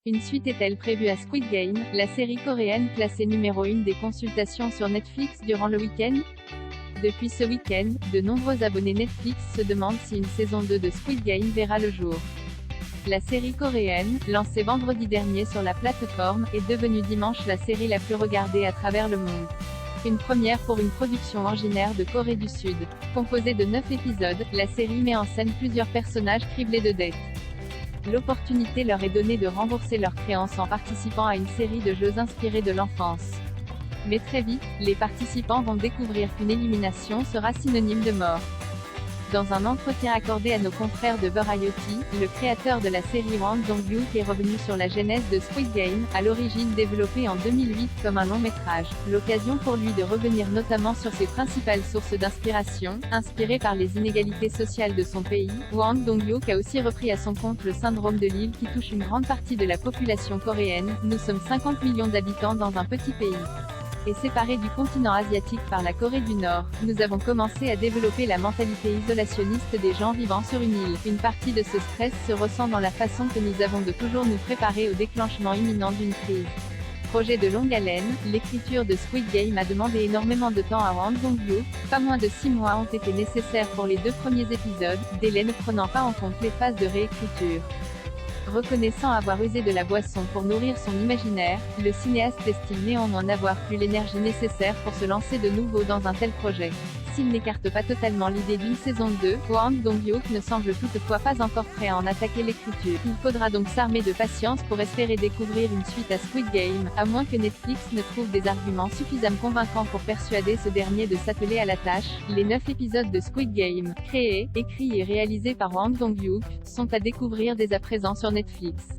Une suite est-elle prévue à Squid Game, la série coréenne classée numéro 1 des consultations sur Netflix durant le week-end? Depuis ce week-end, de nombreux abonnés Netflix se demandent si une saison 2 de Squid Game verra le jour. La série coréenne, lancée vendredi dernier sur la plateforme, est devenue dimanche la série la plus regardée à travers le monde. Une première pour une production originaire de Corée du Sud. Composée de 9 épisodes, la série met en scène plusieurs personnages criblés de dettes. L'opportunité leur est donnée de rembourser leurs créances en participant à une série de jeux inspirés de l'enfance. Mais très vite, les participants vont découvrir qu'une élimination sera synonyme de mort. Dans un entretien accordé à nos confrères de Variety, le créateur de la série Hwang Dong-hyuk est revenu sur la genèse de Squid Game, à l'origine développé en 2008 comme un long métrage. L'occasion pour lui de revenir notamment sur ses principales sources d'inspiration, inspirées par les inégalités sociales de son pays. Hwang Dong-hyuk a aussi repris à son compte le syndrome de l'île qui touche une grande partie de la population coréenne. Nous sommes 50 millions d'habitants dans un petit pays. Et séparés du continent asiatique par la Corée du Nord, nous avons commencé à développer la mentalité isolationniste des gens vivant sur une île. Une partie de ce stress se ressent dans la façon que nous avons de toujours nous préparer au déclenchement imminent d'une crise. Projet de longue haleine, l'écriture de Squid Game a demandé énormément de temps à Hwang Dong-hyuk. Pas moins de 6 mois ont été nécessaires pour les 2 premiers épisodes, délai ne prenant pas en compte les phases de réécriture. Reconnaissant avoir usé de la boisson pour nourrir son imaginaire, le cinéaste estime néanmoins n'avoir plus l'énergie nécessaire pour se lancer de nouveau dans un tel projet. S'il n'écarte pas totalement l'idée d'une saison 2, Hwang Dong-hyuk ne semble toutefois pas encore prêt à en attaquer l'écriture. Il faudra donc s'armer de patience pour espérer découvrir une suite à Squid Game, à moins que Netflix ne trouve des arguments suffisamment convaincants pour persuader ce dernier de s'atteler à la tâche. Les 9 épisodes de Squid Game, créés, écrits et réalisés par Hwang Dong-hyuk, sont à découvrir dès à présent sur Netflix.